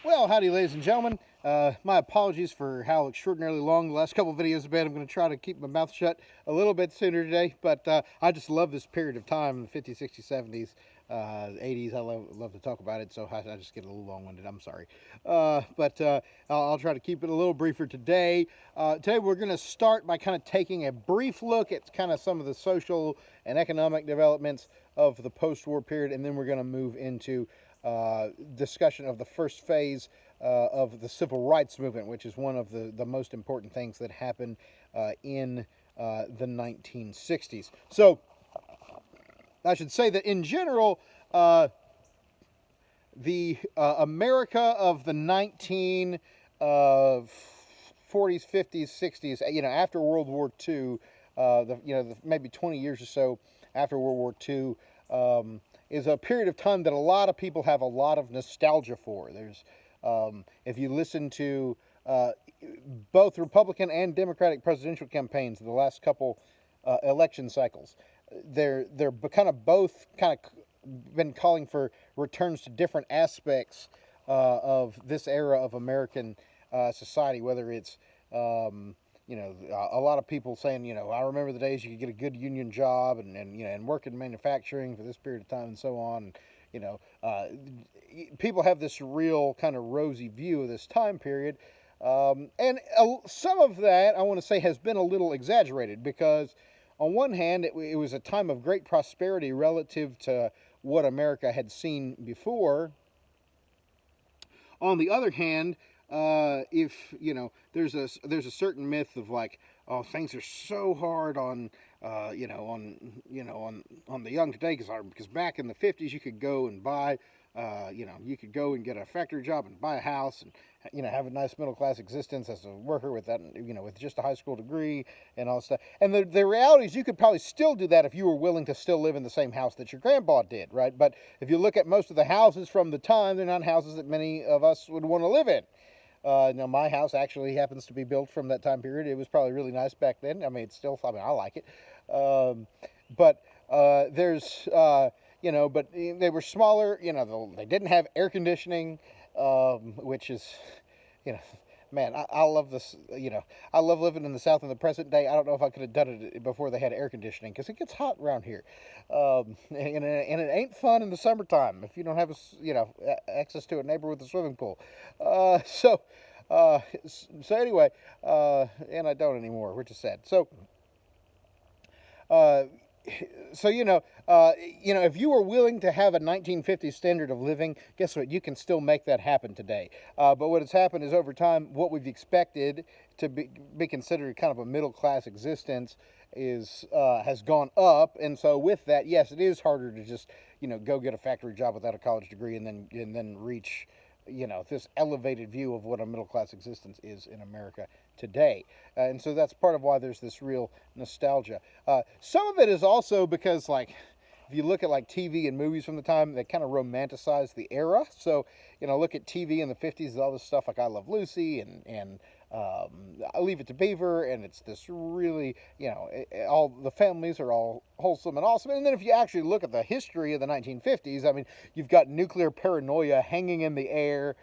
Well, howdy, ladies and gentlemen. My apologies for how extraordinarily long the last couple of videos have been. I'm going to try to keep my mouth shut a little bit sooner today, but I just love this period of time, the 50s, 60s, 70s, 80s. I love to talk about it, so I just get a little long-winded. I'm sorry. But I'll try to keep it a little briefer today. Today we're going to start by kind of taking a brief look at kind of some of the social and economic developments of the post-war period, and then we're going to move into discussion of the first phase of the civil rights movement, which is one of the most important things that happened in the 1960s. So I should say that in general, the America of the 1940s, 50s, 60s, after World War II, maybe 20 years or so after World War II, is a period of time that a lot of people have a lot of nostalgia for. There's, if you listen to both Republican and Democratic presidential campaigns in the last couple election cycles, they're kind of both kind of been calling for returns to different aspects of this era of American society, whether it's a lot of people saying, I remember the days you could get a good union job and work in manufacturing for this period of time and so on. People have this real kind of rosy view of this time period. And some of that, I want to say, has been a little exaggerated because on one hand, it was a time of great prosperity relative to what America had seen before. On the other hand, if there's a certain myth of like, oh, things are so hard on on the young today because back in the 50s you could go and buy you could go and get a factory job and buy a house and have a nice middle class existence as a worker with that with just a high school degree and all that stuff. And the reality is you could probably still do that if you were willing to still live in the same house that your grandpa did, right? But if you look at most of the houses from the time, they're not houses that many of us would want to live in. Now, my house actually happens to be built from that time period. It was probably really nice back then. I mean, I like it. But but they were smaller. They didn't have air conditioning, which is, man, I love this. I love living in the South in the present day. I don't know if I could have done it before they had air conditioning because it gets hot around here, and it ain't fun in the summertime if you don't have access to a neighbor with a swimming pool. So anyway, and I don't anymore, which is sad. Uh, if you were willing to have a 1950s standard of living, guess what? You can still make that happen today. But what has happened is over time, what we've expected to be considered kind of a middle class existence has gone up, and so with that, yes, it is harder to just go get a factory job without a college degree and then reach this elevated view of what a middle class existence is in America today. And so that's part of why there's this real nostalgia. Some of it is also because, like, if you look at like TV and movies from the time, they kind of romanticize the era. So, look at TV in the 50s, all this stuff like I Love Lucy and I Leave It to Beaver, and it's this really, all the families are all wholesome and awesome. And then if you actually look at the history of the 1950s, I mean, you've got nuclear paranoia hanging in the air.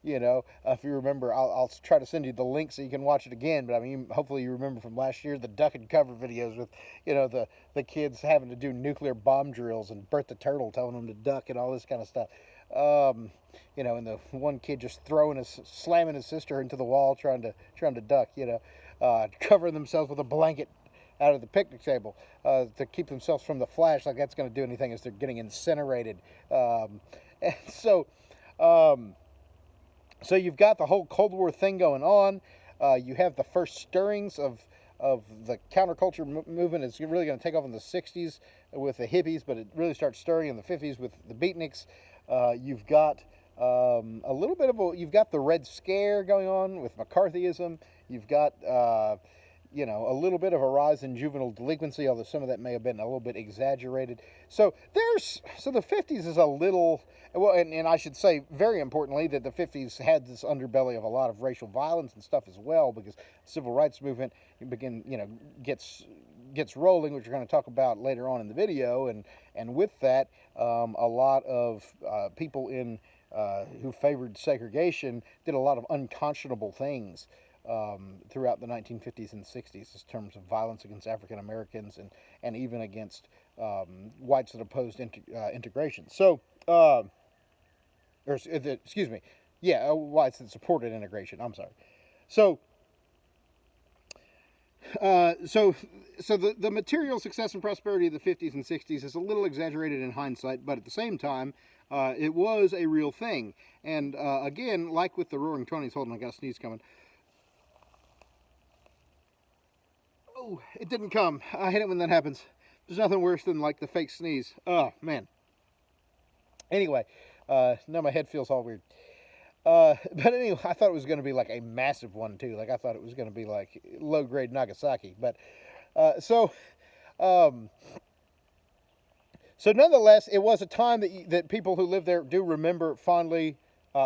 If you remember, I'll try to send you the link so you can watch it again. But I mean, hopefully you remember from last year the duck and cover videos with, the kids having to do nuclear bomb drills and Bert the Turtle telling them to duck and all this kind of stuff. And the one kid just slamming his sister into the wall trying to duck. Covering themselves with a blanket out of the picnic table to keep themselves from the flash, like that's going to do anything as they're getting incinerated. And so. So you've got the whole Cold War thing going on. You have the first stirrings of the counterculture movement. It's really going to take off in the 60s with the hippies, but it really starts stirring in the 50s with the beatniks. You've got you've got the Red Scare going on with McCarthyism. You've got a little bit of a rise in juvenile delinquency, although some of that may have been a little bit exaggerated. So the 50s is a little, well, and I should say very importantly that the 50s had this underbelly of a lot of racial violence and stuff as well, because the civil rights movement gets rolling, which we're going to talk about later on in the video, and with that, a lot of people in who favored segregation did a lot of unconscionable things throughout the 1950s and 60s in terms of violence against African Americans and even against whites that opposed integration. So, excuse me, yeah, whites that supported integration. I'm sorry. So, so, the material success and prosperity of the 50s and 60s is a little exaggerated in hindsight, but at the same time, it was a real thing. And again, like with the Roaring Twenties, hold on, I got a sneeze coming. Oh, it didn't come. I hate it when that happens. There's nothing worse than like the fake sneeze. Oh man. Anyway, now my head feels all weird. But anyway, I thought it was going to be like a massive one too. Like I thought it was going to be like low grade Nagasaki. But um, so nonetheless, it was a time that people who lived there do remember fondly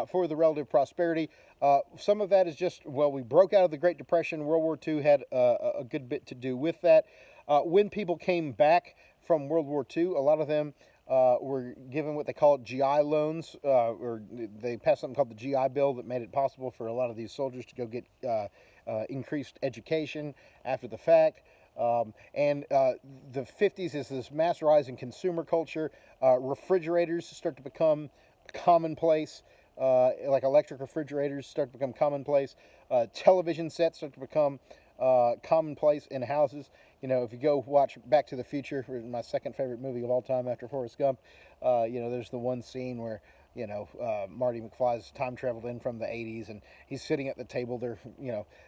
for the relative prosperity. Some of that is just, well, we broke out of the Great Depression. World War II had a good bit to do with that. When people came back from World War II, a lot of them were given what they call GI loans, or they passed something called the GI Bill that made it possible for a lot of these soldiers to go get increased education after the fact. And the 50s is this mass rise in consumer culture. Refrigerators start to become commonplace. Like electric refrigerators start to become commonplace. Television sets start to become commonplace in houses. You know, if you go watch Back to the Future, my second favorite movie of all time after Forrest Gump, there's the one scene where, Marty McFly's time traveled in from the 80s and he's sitting at the table.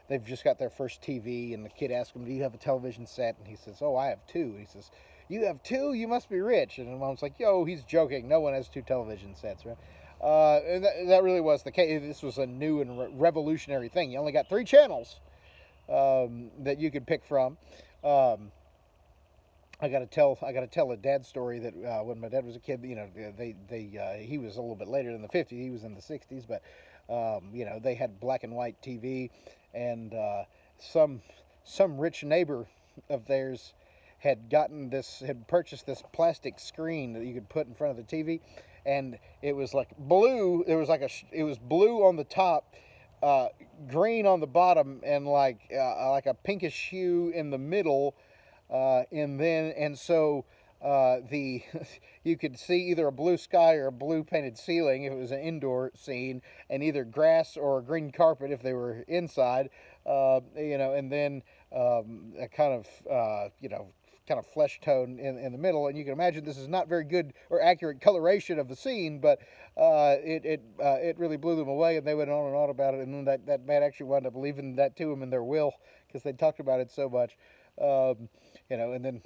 They've just got their first TV and the kid asks him, "Do you have a television set?" And he says, "Oh, I have two." And he says, "You have two? You must be rich." And the mom's like, "Yo, he's joking. No one has two television sets, right?" And that really was the case. This was a new and revolutionary thing. You only got three channels that you could pick from. I got to tell a dad story that when my dad was a kid, he was a little bit later than the 50s. He was in the 60s, but they had black and white TV, and some rich neighbor of theirs had purchased this plastic screen that you could put in front of the TV, and it was like blue. It was blue on the top, green on the bottom, and like a pinkish hue in the middle, so the you could see either a blue sky or a blue painted ceiling if it was an indoor scene, and either grass or a green carpet if they were inside, and then a kind of flesh tone in the middle. And you can imagine this is not very good or accurate coloration of the scene, but it really blew them away, and they went on and on about it. And then that man actually wound up leaving that to him in their will because they talked about it so much. And then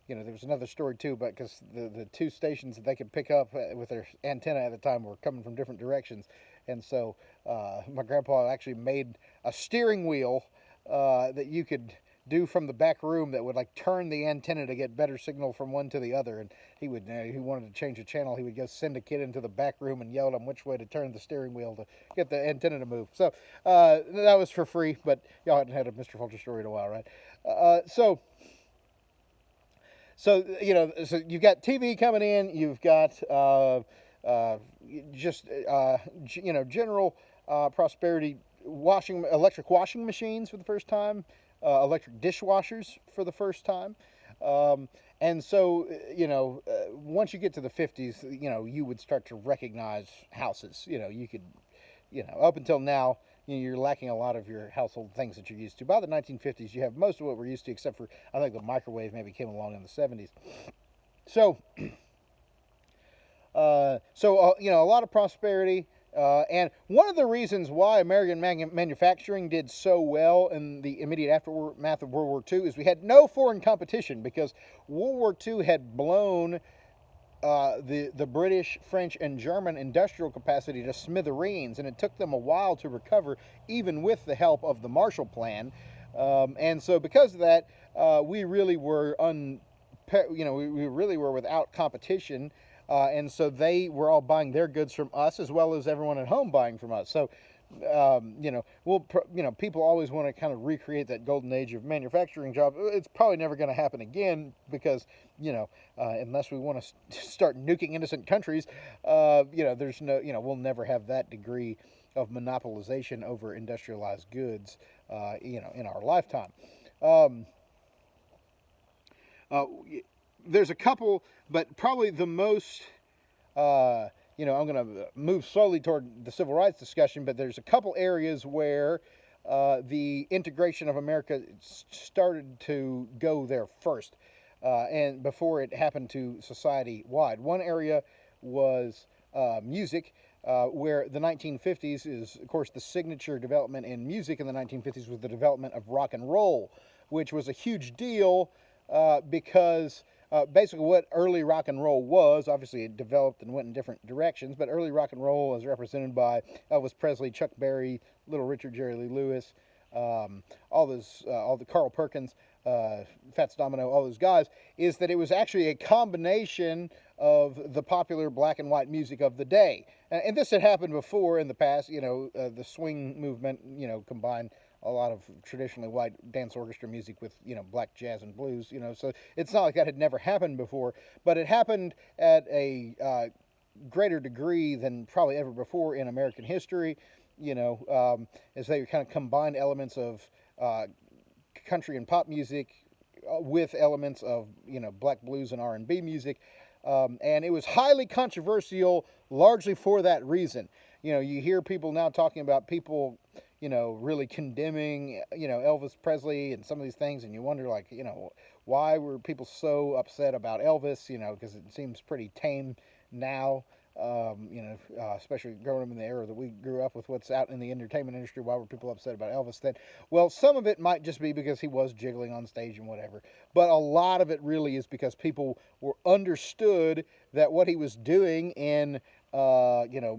there was another story too, but because the two stations that they could pick up with their antenna at the time were coming from different directions, and so my grandpa actually made a steering wheel that you could do from the back room that would like turn the antenna to get better signal from one to the other. And he wanted to change the channel, he would go send a kid into the back room and yell at him which way to turn the steering wheel to get the antenna to move. So that was for free, but y'all hadn't had a Mr. Fulcher story in a while, right? So you've got TV coming in, you've got general prosperity, electric washing machines for the first time, electric dishwashers for the first time. And so, once you get to the 50s, you would start to recognize houses. You could, up until now, you're lacking a lot of your household things that you're used to. By the 1950s, you have most of what we're used to, except for, I think, the microwave maybe came along in the 70s. So, a lot of prosperity. And one of the reasons why American manufacturing did so well in the immediate aftermath of World War II is we had no foreign competition, because World War II had blown the British, French, and German industrial capacity to smithereens, and it took them a while to recover, even with the help of the Marshall Plan. And so because of that, we really were we really were without competition. and so they were all buying their goods from us as well as everyone at home buying from us. So people always want to kind of recreate that golden age of manufacturing job. It's probably never going to happen again because, unless we want to start nuking innocent countries, there's no, we'll never have that degree of monopolization over industrialized goods, in our lifetime. Um, uh, there's a couple, but probably the most, I'm going to move slowly toward the civil rights discussion, but there's a couple areas where the integration of America started to go there first, and before it happened to society wide. One area was music. Where the 1950s is, of course, the signature development in music in the 1950s was the development of rock and roll, which was a huge deal because basically what early rock and roll was, obviously it developed and went in different directions, but early rock and roll was represented by Elvis Presley, Chuck Berry, Little Richard, Jerry Lee Lewis, all the Carl Perkins, Fats Domino, all those guys, is that it was actually a combination of the popular black and white music of the day. And this had happened before in the past. The swing movement, combined a lot of traditionally white dance orchestra music with, black jazz and blues, so it's not like that had never happened before, but it happened at a greater degree than probably ever before in American history, as they kind of combined elements of country and pop music with elements of, black blues and R&B music. And it was highly controversial largely for that reason. You hear people now talking about people, really condemning, Elvis Presley and some of these things, and you wonder, like, why were people so upset about Elvis, because it seems pretty tame now, especially growing up in the era that we grew up with, what's out in the entertainment industry. Why were people upset about Elvis then? Well, some of it might just be because he was jiggling on stage and whatever, but a lot of it really is because people were understood that what he was doing in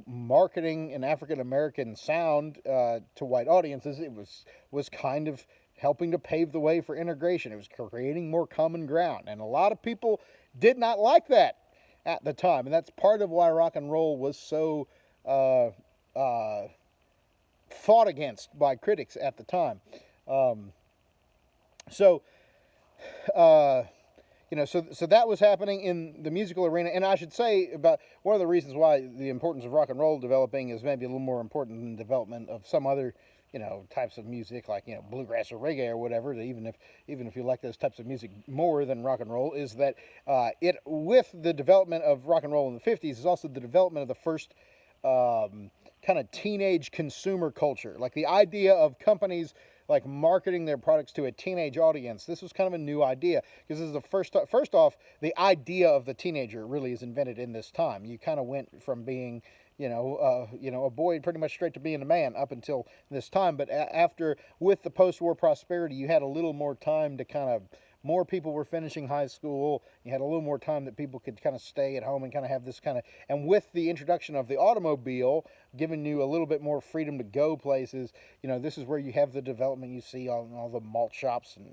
marketing an African American sound to white audiences, it was kind of helping to pave the way for integration. It was creating more common ground, and a lot of people did not like that at the time, and that's part of why rock and roll was so fought against by critics at the time. So that was happening in the musical arena, and I should say about one of the reasons why the importance of rock and roll developing is maybe a little more important than the development of some other, types of music like, bluegrass or reggae or whatever. Even if you like those types of music more than rock and roll, is that it with the development of rock and roll in the 50s is also the development of the first kind of teenage consumer culture, like the idea of companies like marketing their products to a teenage audience. This was kind of a new idea because this is the first off, the idea of the teenager really is invented in this time. You kind of went from being, a boy pretty much straight to being a man up until this time. But after, with the post-war prosperity, you had a little more time to kind of, more people were finishing high school. You had a little more time that people could kind of stay at home and kind of have this kind of, and with the introduction of the automobile, giving you a little bit more freedom to go places, this is where you have the development you see on all the malt shops and,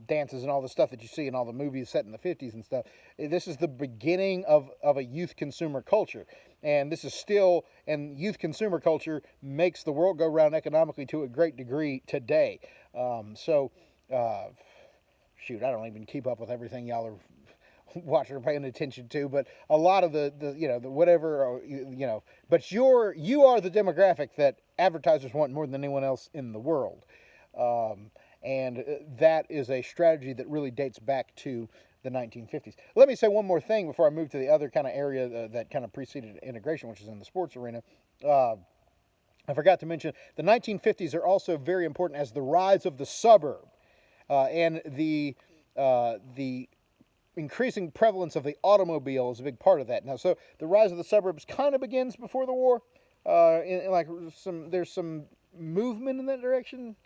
dances and all the stuff that you see in all the movies set in the 50s and stuff. This is the beginning of a youth consumer culture. And this is still, and youth consumer culture makes the world go round economically to a great degree today. Shoot, I don't even keep up with everything y'all are watching or paying attention to, but a lot of the whatever, but you are the demographic that advertisers want more than anyone else in the world. And that is a strategy that really dates back to the 1950s. Let me say one more thing before I move to the other kind of area that kind of preceded integration, which is in the sports arena. I forgot to mention the 1950s are also very important as the rise of the suburb and the increasing prevalence of the automobile is a big part of that. Now, so the rise of the suburbs kind of begins before the war. There's some movement in that direction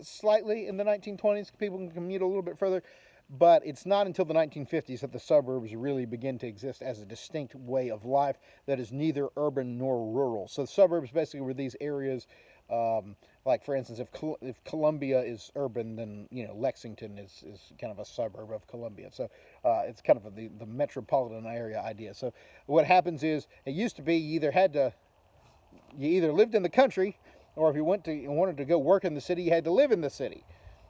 slightly in the 1920s. People can commute a little bit further, but it's not until the 1950s that the suburbs really begin to exist as a distinct way of life that is neither urban nor rural. So the suburbs basically were these areas, like for instance, if Columbia is urban, then Lexington is kind of a suburb of Columbia. So It's kind of the metropolitan area idea. So what happens is it used to be you either lived in the country, or if you wanted to go work in the city, you had to live in the city.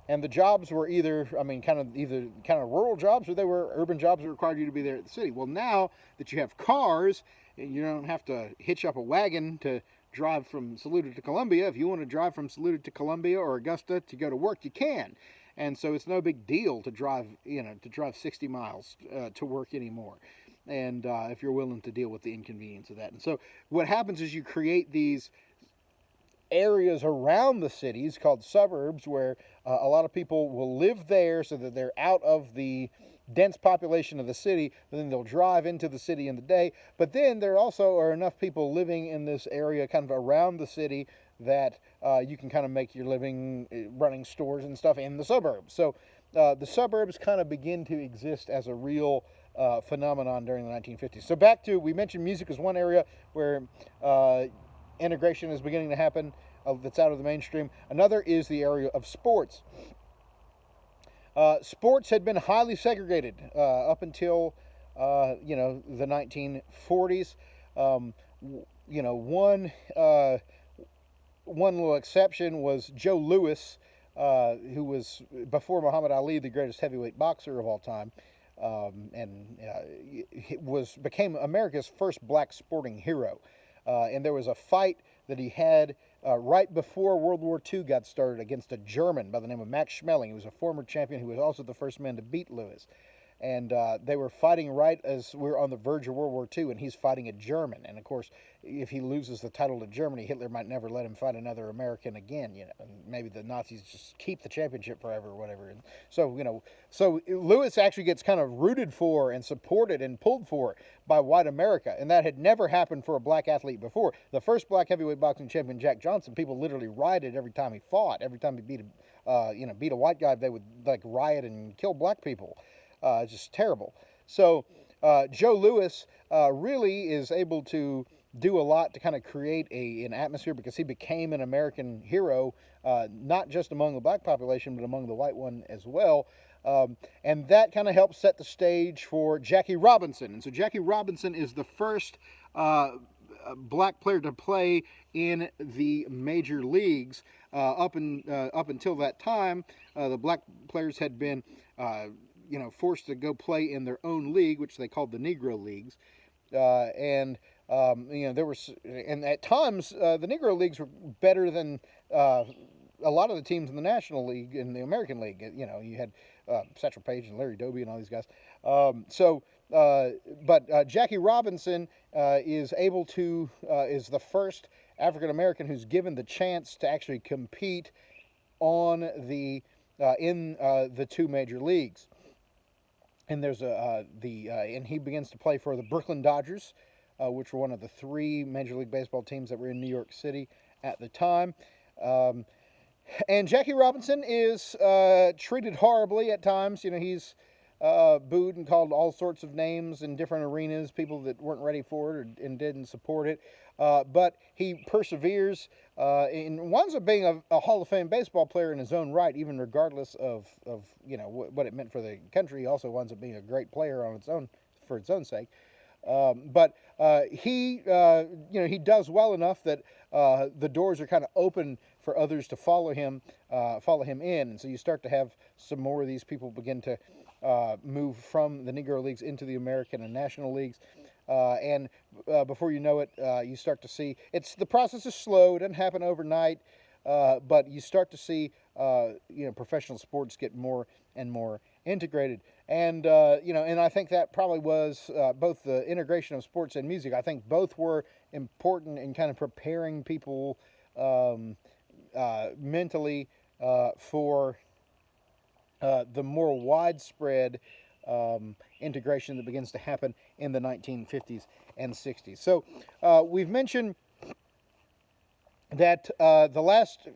And the jobs were either kind of rural jobs, or they were urban jobs that required you to be there at the city. Well, now that you have cars, you don't have to hitch up a wagon to drive from Saluda to Columbia. If you want to drive from Saluda to Columbia or Augusta to go to work, you can. And so it's no big deal to drive 60 miles to work anymore. And if you're willing to deal with the inconvenience of that. And so what happens is you create these areas around the cities called suburbs, where a lot of people will live there so that they're out of the dense population of the city, but then they'll drive into the city in the day. But then there also are enough people living in this area kind of around the city that you can kind of make your living running stores and stuff in the suburbs. So the suburbs kind of begin to exist as a real phenomenon during the 1950s. So back to, we mentioned music as one area where integration is beginning to happen that's out of the mainstream. Another is the area of sports. Sports had been highly segregated up until the 1940s. One little exception was Joe Louis, who was, before Muhammad Ali, the greatest heavyweight boxer of all time, and became America's first black sporting hero. And there was a fight that he had right before World War II got started against a German by the name of Max Schmeling. He was a former champion who was also the first man to beat Lewis. And they were fighting right as we were on the verge of World War II, and he's fighting a German. And of course, if he loses the title to Germany, Hitler might never let him fight another American again. And maybe the Nazis just keep the championship forever or whatever. And so Lewis actually gets kind of rooted for and supported and pulled for by white America, and that had never happened for a black athlete before. The first black heavyweight boxing champion, Jack Johnson, people literally rioted every time he fought. Every time he beat a white guy, they would riot and kill black people. Just terrible. So Joe Louis really is able to do a lot to kind of create an atmosphere, because he became an American hero, not just among the black population, but among the white one as well. And that kind of helps set the stage for Jackie Robinson. And so Jackie Robinson is the first black player to play in the major leagues. Up until that time, the black players had been forced to go play in their own league, which they called the Negro Leagues. And at times the Negro Leagues were better than a lot of the teams in the National League, in the American League. You had Satchel Paige and Larry Doby and all these guys. But Jackie Robinson is the first African American who's given the chance to actually compete on in the two major leagues. And and he begins to play for the Brooklyn Dodgers, which were one of the three Major League Baseball teams that were in New York City at the time. And Jackie Robinson is treated horribly at times. He's booed and called all sorts of names in different arenas, people that weren't ready for it and didn't support it. But he perseveres and winds up being a Hall of Fame baseball player in his own right, even regardless of what it meant for the country. He also winds up being a great player for its own sake. But he does well enough that the doors are kind of open for others to follow him in, and so you start to have some more of these people begin to move from the Negro Leagues into the American and National Leagues. And before you know it, you start to see the process is slow. It doesn't happen overnight, but you start to see professional sports get more and more integrated. And and I think that probably was both the integration of sports and music. I think both were important in kind of preparing people mentally for the more widespread integration that begins to happen in the 1950s and 60s. So we've mentioned that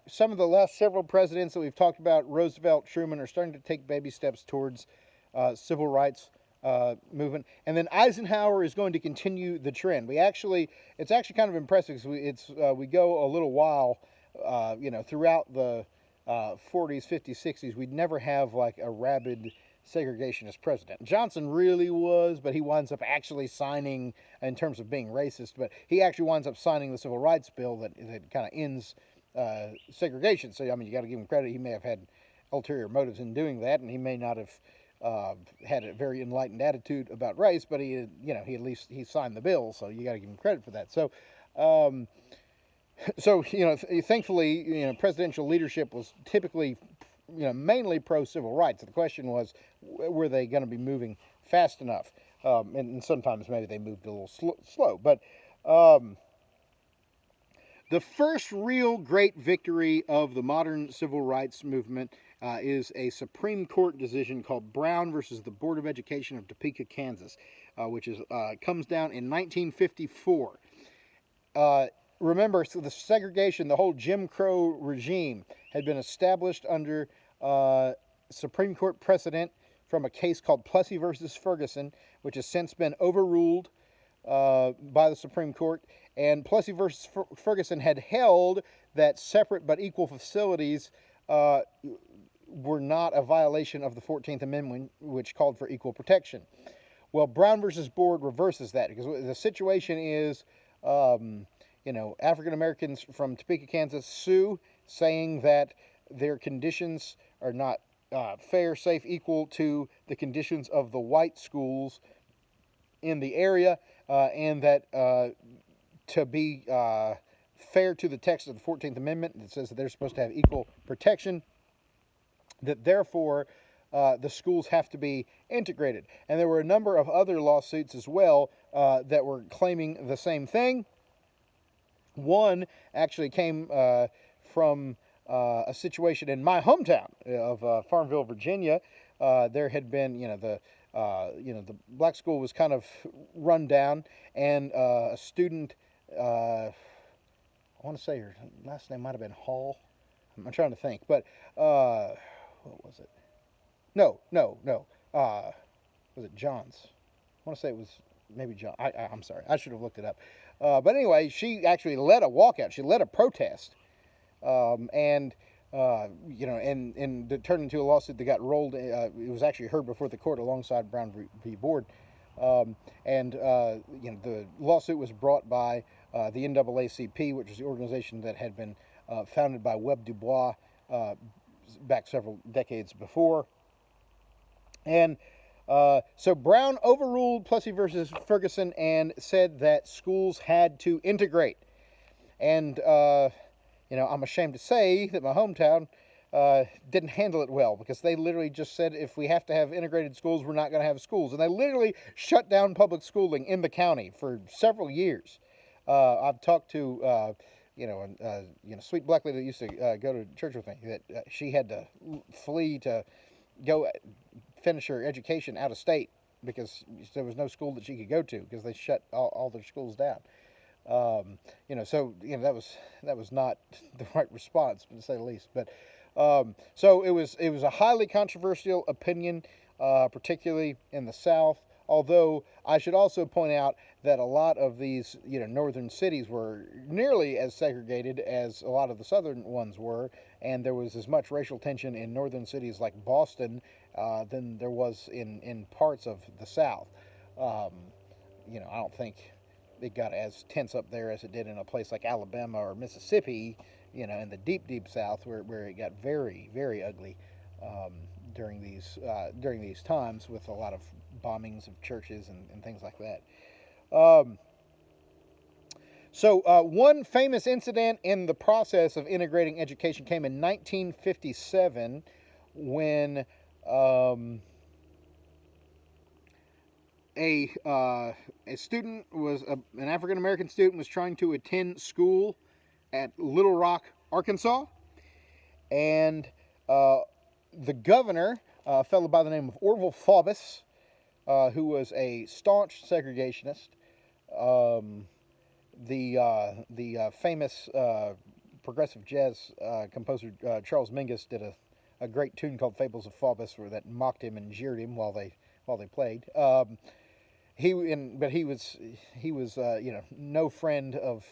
some of the last several presidents that we've talked about, Roosevelt, Truman, are starting to take baby steps towards civil rights movement, and then Eisenhower is going to continue the trend. It's actually kind of impressive because we go a little while, throughout the 40s, 50s, 60s. We'd never have like a rabid segregationist president. Johnson really was, but he winds up actually signing, in terms of being racist, but he actually winds up signing the Civil Rights Bill that kind of ends segregation. So, I mean, you got to give him credit. He may have had ulterior motives in doing that, and he may not have had a very enlightened attitude about race, but he at least he signed the bill, so you got to give him credit for that. So, thankfully, presidential leadership was typically, mainly pro civil rights. The question was, were they going to be moving fast enough? And sometimes maybe they moved a little slow. But the first real great victory of the modern civil rights movement is a Supreme Court decision called Brown versus the Board of Education of Topeka, Kansas, which comes down in 1954. Remember, so the segregation, the whole Jim Crow regime had been established under Supreme Court precedent from a case called Plessy versus Ferguson, which has since been overruled by the Supreme Court. And Plessy versus Ferguson had held that separate but equal facilities were not a violation of the 14th Amendment, which called for equal protection. Well, Brown versus Board reverses that, because the situation is, African Americans from Topeka, Kansas sue, saying that their conditions are not fair, safe, equal to the conditions of the white schools in the area, and that to be fair to the text of the 14th Amendment that says that they're supposed to have equal protection, that therefore the schools have to be integrated. And there were a number of other lawsuits as well that were claiming the same thing. One actually came from a situation in my hometown of Farmville, Virginia. There had been, the black school was kind of run down, and a student, I want to say her last name might have been Hall. I'm trying to think, but what was it? No. Was it Johns? I want to say it was maybe John. I'm sorry. I should have looked it up. But anyway, she actually led a walkout. She led a protest, and it turned into a lawsuit that got rolled. It was actually heard before the court alongside Brown v. Board, the lawsuit was brought by the NAACP, which is the organization that had been founded by Webb Du Bois back several decades before. And so Brown overruled Plessy versus Ferguson and said that schools had to integrate. And, I'm ashamed to say that my hometown didn't handle it well, because they literally just said, if we have to have integrated schools, we're not going to have schools. And they literally shut down public schooling in the county for several years. I've talked to, sweet black lady that used to go to church with me, that she had to flee to go finish her education out of state because there was no school that she could go to because they shut all their schools down. That was not the right response, to say the least. But so it was a highly controversial opinion, particularly in the South. Although I should also point out that a lot of these, northern cities were nearly as segregated as a lot of the southern ones were, and there was as much racial tension in northern cities like Boston than there was in parts of the South. I don't think it got as tense up there as it did in a place like Alabama or Mississippi, in the deep, deep South, where it got very, very ugly during these times, with a lot of bombings of churches and things like that. One famous incident in the process of integrating education came in 1957 when a student an African American student was trying to attend school at Little Rock, Arkansas, and the governor, a fellow by the name of Orville Faubus, who was a staunch segregationist. The famous progressive jazz composer Charles Mingus did a great tune called "Fables of Faubus," that mocked him and jeered him while they played. He was no friend of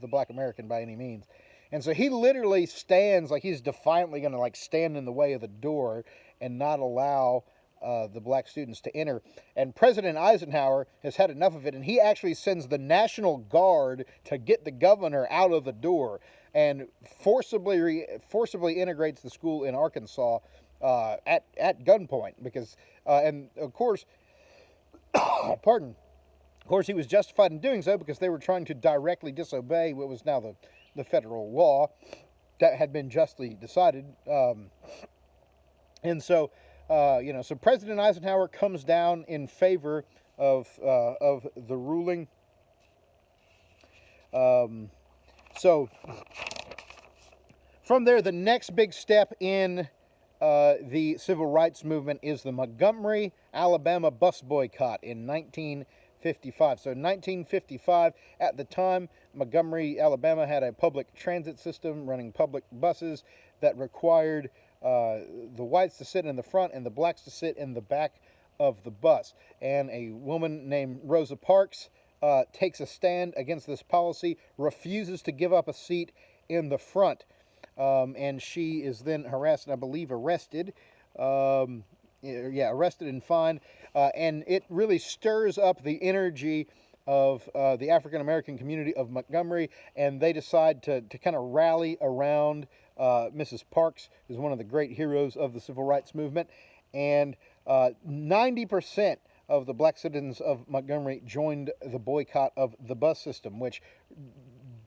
the Black American by any means, and so he literally stands like he's defiantly going to stand in the way of the door and not allow the black students to enter. And President Eisenhower has had enough of it, and he actually sends the National Guard to get the governor out of the door, and forcibly integrates the school in Arkansas at gunpoint. Because and of course, pardon. Of course, he was justified in doing so because they were trying to directly disobey what was now the federal law that had been justly decided. And so, so President Eisenhower comes down in favor of the ruling. So from there, the next big step in the civil rights movement is the Montgomery, Alabama bus boycott in 1955. So 1955, at the time, Montgomery, Alabama had a public transit system running public buses that required the whites to sit in the front and the blacks to sit in the back of the bus. And a woman named Rosa Parks takes a stand against this policy, refuses to give up a seat in the front. And she is then harassed and I believe arrested. Arrested and fined. And it really stirs up the energy of the African American community of Montgomery, and they decide to kind of rally around Mrs. Parks, who's one of the great heroes of the civil rights movement. And 90% of the black citizens of Montgomery joined the boycott of the bus system, which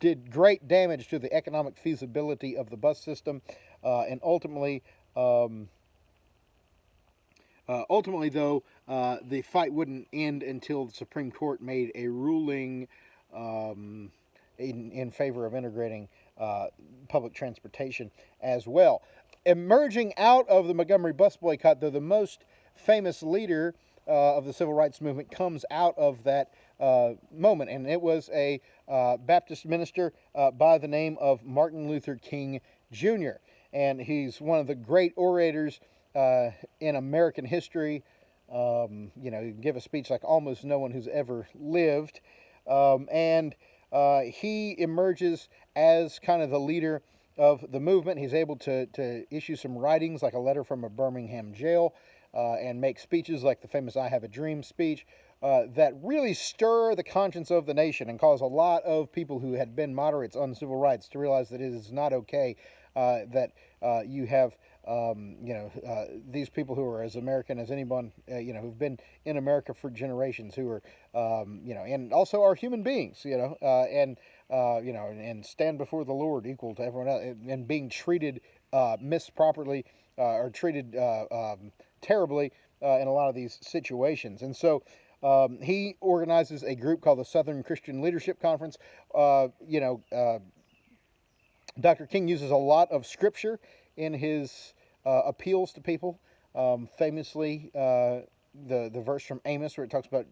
did great damage to the economic feasibility of the bus system, and ultimately, though, the fight wouldn't end until the Supreme Court made a ruling in favor of integrating public transportation as well. Emerging out of the Montgomery bus boycott, though, the most famous leader of the civil rights movement comes out of that moment, and it was a Baptist minister by the name of Martin Luther King Jr., and he's one of the great orators in American history. He can give a speech like almost no one who's ever lived, and he emerges as kind of the leader of the movement. He's able to issue some writings, like a letter from a Birmingham jail, and make speeches like the famous "I Have a Dream" speech, that really stir the conscience of the nation and cause a lot of people who had been moderates on civil rights to realize that it is not okay that you have these people who are as American as anyone, who've been in America for generations, who are, and also are human beings, and stand before the Lord equal to everyone else, and being treated misproperly or treated terribly in a lot of these situations. And so he organizes a group called the Southern Christian Leadership Conference. Dr. King uses a lot of scripture in his appeals to people. Famously, the verse from Amos where it talks about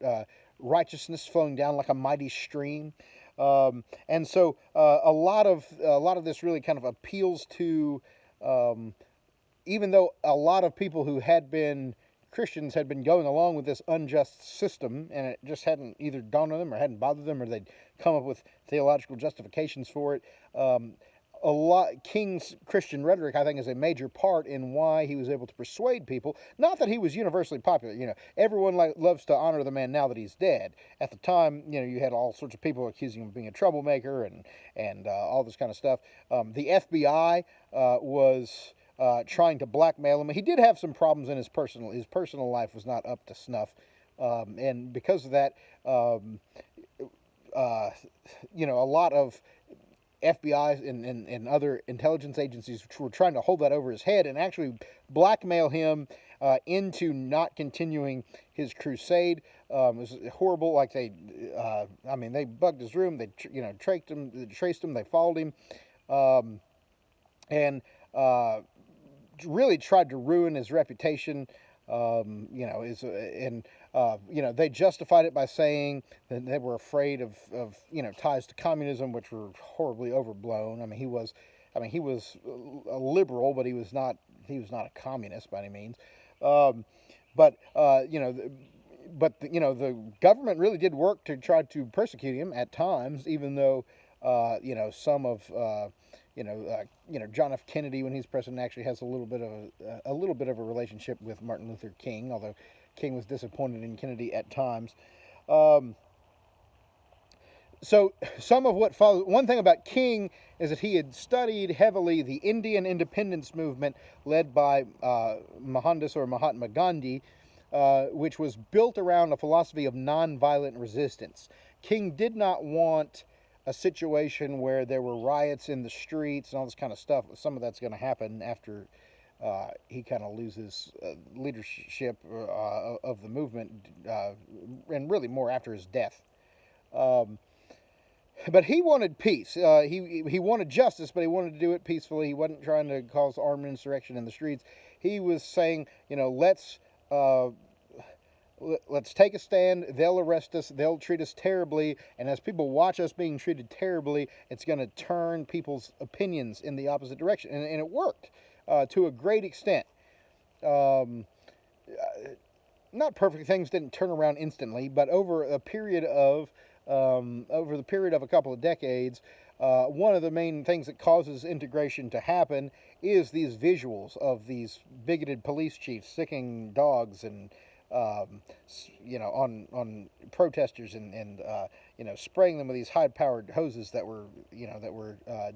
righteousness flowing down like a mighty stream. And so a lot of this really kind of appeals to, even though a lot of people who had been Christians had been going along with this unjust system, and it just hadn't either dawned on them or hadn't bothered them, or they'd come up with theological justifications for it. A lot King's Christian rhetoric, I think, is a major part in why he was able to persuade people. Not that he was universally popular. Everyone loves to honor the man now that he's dead. At the time, you had all sorts of people accusing him of being a troublemaker and all this kind of stuff. The FBI was trying to blackmail him. He did have some problems in his personal life was not up to snuff, and because of that, a lot of FBI and other intelligence agencies were trying to hold that over his head and actually blackmail him into not continuing his crusade. It was horrible. Like they bugged his room. They traced him. They followed him, and really tried to ruin his reputation. They justified it by saying that they were afraid of ties to communism, which were horribly overblown. He was a liberal, but he was not a communist by any means. The government really did work to try to persecute him at times, even though some of John F. Kennedy, when he's president, actually has a little bit of a relationship with Martin Luther King, although King was disappointed in Kennedy at times. Um, so some of what follows. One thing about King is that he had studied heavily the Indian independence movement led by Mohandas or Mahatma Gandhi, which was built around a philosophy of nonviolent resistance. King did not want a situation where there were riots in the streets and all this kind of stuff. Some of that's going to happen after he kind of loses leadership of the movement, and really more after his death. Um, but he wanted peace. He wanted justice, but he wanted to do it peacefully. He wasn't trying to cause armed insurrection in the streets. He was saying, uh, let's take a stand. They'll arrest us. They'll treat us terribly. And as people watch us being treated terribly, it's going to turn people's opinions in the opposite direction. And it worked to a great extent. Um, Not perfect. Things didn't turn around instantly, but over the period of a couple of decades, one of the main things that causes integration to happen is these visuals of these bigoted police chiefs sicking dogs and on protesters and spraying them with these high-powered hoses that were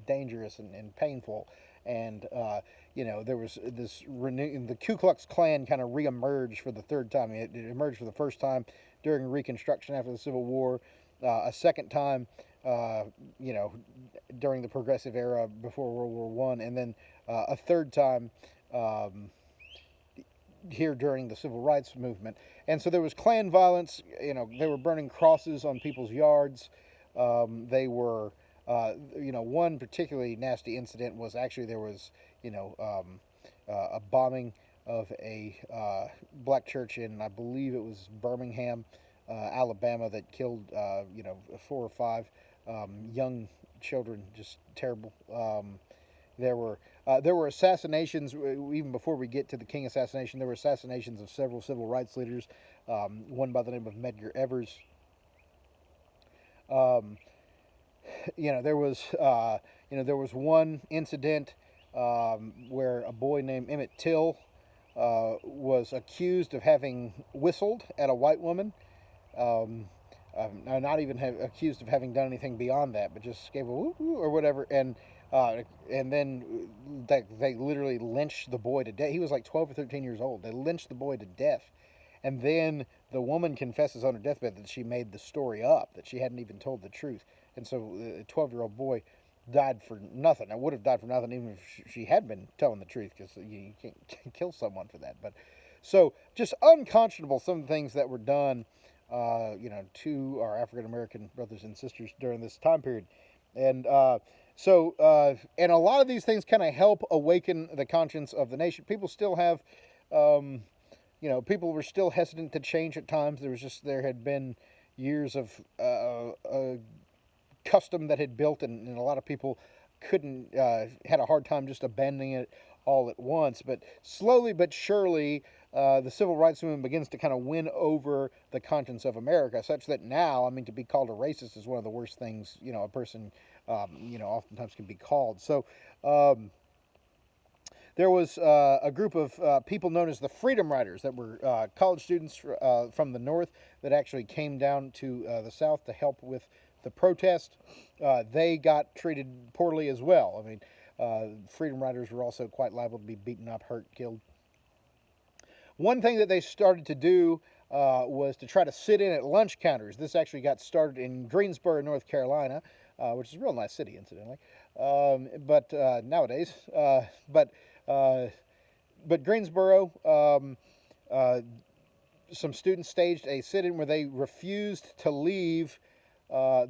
dangerous and painful. And there was the Ku Klux Klan kind of reemerged for the third time. It emerged for the first time during Reconstruction after the Civil War, a second time, during the Progressive Era before World War One, and then a third time here during the Civil Rights Movement. And so there was Klan violence. They were burning crosses on people's yards. They were, one particularly nasty incident was actually there was, a bombing of a black church in, I believe it was Birmingham, Alabama, that killed, 4 or 5 young children. Just terrible. There were assassinations even before we get to the King assassination. There were assassinations of several civil rights leaders. One by the name of Medgar Evers. There was one incident where a boy named Emmett Till was accused of having whistled at a white woman. Not even accused of having done anything beyond that, but just gave a woo woo or whatever, and then they literally lynched the boy to death. He was like 12 or 13 years old. They lynched the boy to death, and then the woman confesses on her deathbed that she made the story up, that she hadn't even told the truth, and so the 12-year-old boy died for nothing. I would have died for nothing even if she had been telling the truth, because you can't kill someone for that. But so just unconscionable some of the things that were done to our African American brothers and sisters during this time period. And and a lot of these things kind of help awaken the conscience of the nation. People still have, people were still hesitant to change at times. There had been years of custom that had built, and a lot of people had a hard time just abandoning it all at once. But slowly but surely, the civil rights movement begins to kind of win over the conscience of America, such that now, to be called a racist is one of the worst things, a person, oftentimes can be called. So, there was a group of people known as the Freedom Riders that were college students from the North that actually came down to the South to help with the protest. They got treated poorly as well. Freedom Riders were also quite liable to be beaten up, hurt, killed. One thing that they started to do was to try to sit in at lunch counters. This actually got started in Greensboro, North Carolina, which is a real nice city, incidentally. But nowadays, but Greensboro, some students staged a sit-in where they refused to leave a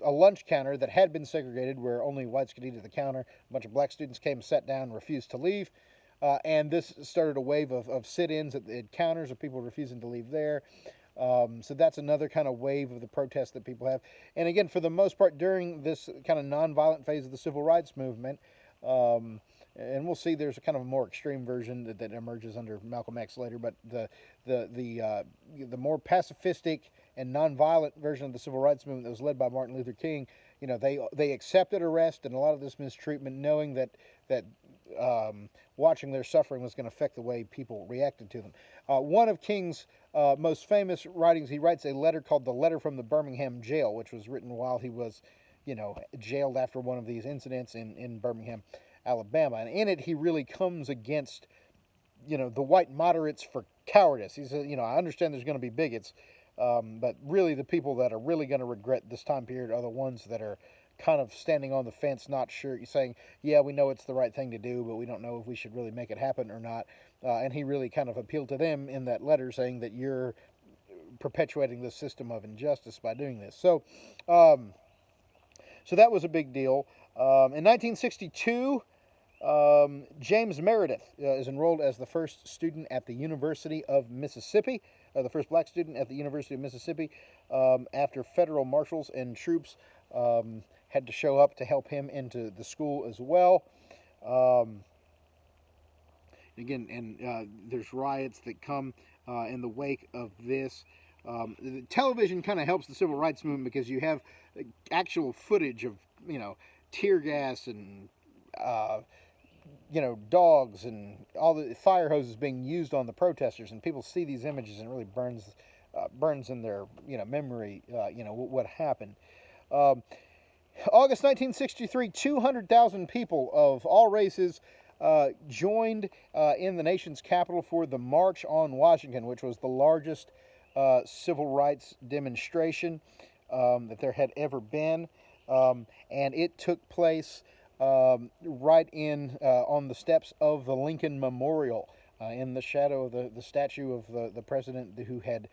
lunch counter that had been segregated, where only whites could eat at the counter. A bunch of black students came, sat down, refused to leave. And this started a wave of sit-ins at counters of people refusing to leave there. So that's another kind of wave of the protest that people have. And again, for the most part, during this kind of nonviolent phase of the civil rights movement, and we'll see there's a kind of a more extreme version that emerges under Malcolm X later, but the more pacifistic and nonviolent version of the civil rights movement that was led by Martin Luther King they accepted arrest and a lot of this mistreatment, knowing that watching their suffering was going to affect the way people reacted to them. One of King's most famous writings, he writes a letter called "The Letter from the Birmingham Jail," which was written while he was, jailed after one of these incidents in Birmingham, Alabama. And in it, he really comes against, the white moderates for cowardice. He says, I understand there's going to be bigots, but really the people that are really going to regret this time period are the ones that are kind of standing on the fence, not sure, saying, yeah, we know it's the right thing to do, but we don't know if we should really make it happen or not. And he really kind of appealed to them in that letter, saying that you're perpetuating this system of injustice by doing this. So that was a big deal. In 1962, James Meredith is enrolled as the first student at the University of Mississippi, the first black student at the University of Mississippi, after federal marshals and troops had to show up to help him into the school as well. There's riots that come in the wake of this. The television kind of helps the civil rights movement because you have actual footage of, tear gas and, dogs and all the fire hoses being used on the protesters, and people see these images and it really burns in their, memory, what happened. August 1963, 200,000 people of all races joined in the nation's capital for the March on Washington, which was the largest civil rights demonstration that there had ever been. And it took place right on the steps of the Lincoln Memorial, in the shadow of the statue of the president who had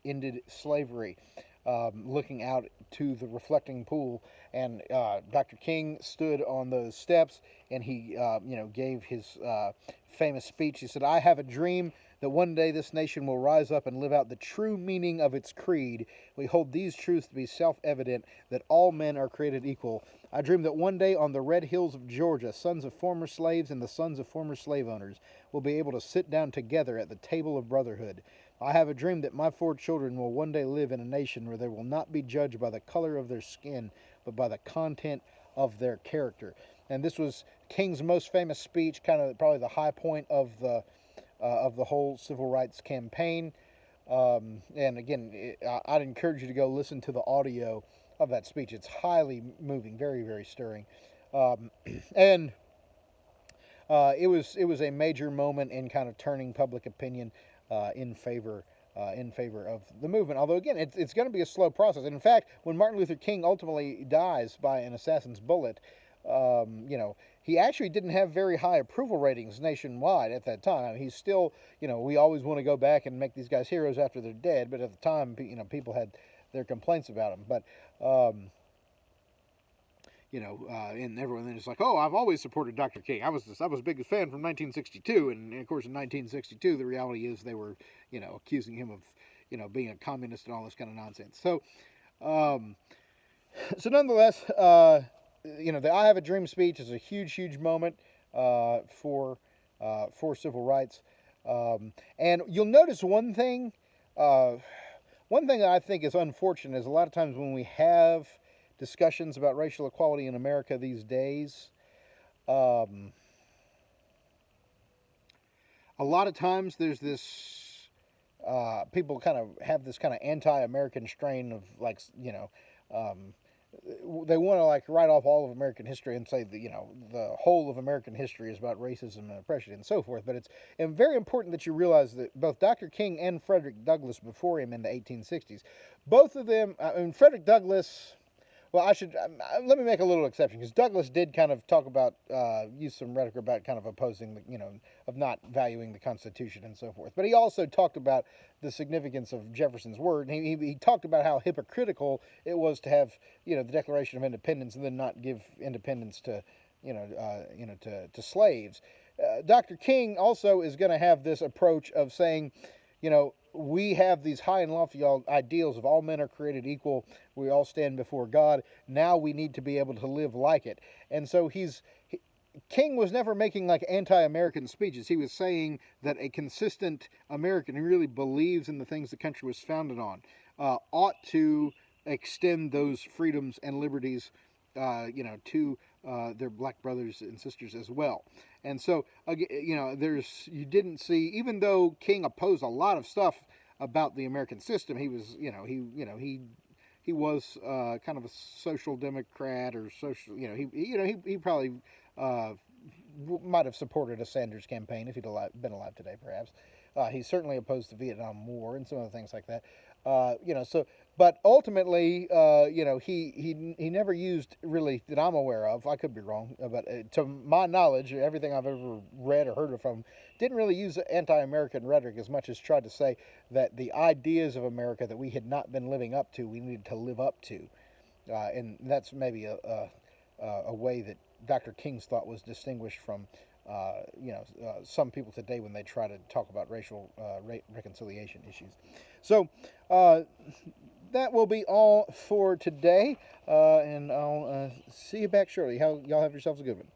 ended slavery. Looking out to the reflecting pool, and Dr. King stood on those steps, and he, gave his famous speech. He said, "I have a dream that one day this nation will rise up and live out the true meaning of its creed. We hold these truths to be self-evident, that all men are created equal. I dream that one day on the red hills of Georgia, sons of former slaves and the sons of former slave owners will be able to sit down together at the table of brotherhood. I have a dream that my 4 children will one day live in a nation where they will not be judged by the color of their skin, but by the content of their character." And this was King's most famous speech, kind of probably the high point of the whole civil rights campaign. And again, I'd encourage you to go listen to the audio of that speech. It's highly moving, very, very stirring. And it was a major moment in kind of turning public opinion in favor of the movement. Although again, it's going to be a slow process. And in fact, when Martin Luther King ultimately dies by an assassin's bullet, he actually didn't have very high approval ratings nationwide at that time. He's still, we always want to go back and make these guys heroes after they're dead, but at the time, people had their complaints about him. But and everyone then is like, "Oh, I've always supported Dr. King. I was a big fan from 1962," and of course in 1962 the reality is they were, accusing him of, being a communist and all this kind of nonsense. So, nonetheless, the "I Have a Dream" speech is a huge, huge moment for civil rights, and you'll notice one thing. One thing that I think is unfortunate is a lot of times when we have discussions about racial equality in America these days, a lot of times there's this, people kind of have this kind of anti-American strain of they want to write off all of American history and say that, the whole of American history is about racism and oppression and so forth. But it's very important that you realize that both Dr. King and Frederick Douglass before him in the 1860s, both of them, Frederick Douglass, well, let me make a little exception, because Douglass did kind of talk about, use some rhetoric about kind of opposing, of not valuing the Constitution and so forth. But he also talked about the significance of Jefferson's word, and he talked about how hypocritical it was to have, the Declaration of Independence and then not give independence to, to slaves. Dr. King also is going to have this approach of saying, we have these high and lofty ideals of all men are created equal. We all stand before God. Now we need to be able to live like it. And so King was never making anti-American speeches. He was saying that a consistent American who really believes in the things the country was founded on ought to extend those freedoms and liberties, to their black brothers and sisters as well. And so, you didn't see, even though King opposed a lot of stuff about the American system, he was, he was kind of a social democrat or social, he probably might have supported a Sanders campaign if he'd been alive today, perhaps. He certainly opposed the Vietnam War and some of the things like that. But ultimately, he never used, really, that I'm aware of. I could be wrong, but to my knowledge, everything I've ever read or heard from didn't really use anti-American rhetoric as much as tried to say that the ideas of America that we had not been living up to, we needed to live up to, and that's maybe a way that Dr. King's thought was distinguished from some people today when they try to talk about racial reconciliation issues. So that will be all for today, and I'll see you back shortly. Y'all have yourselves a good one.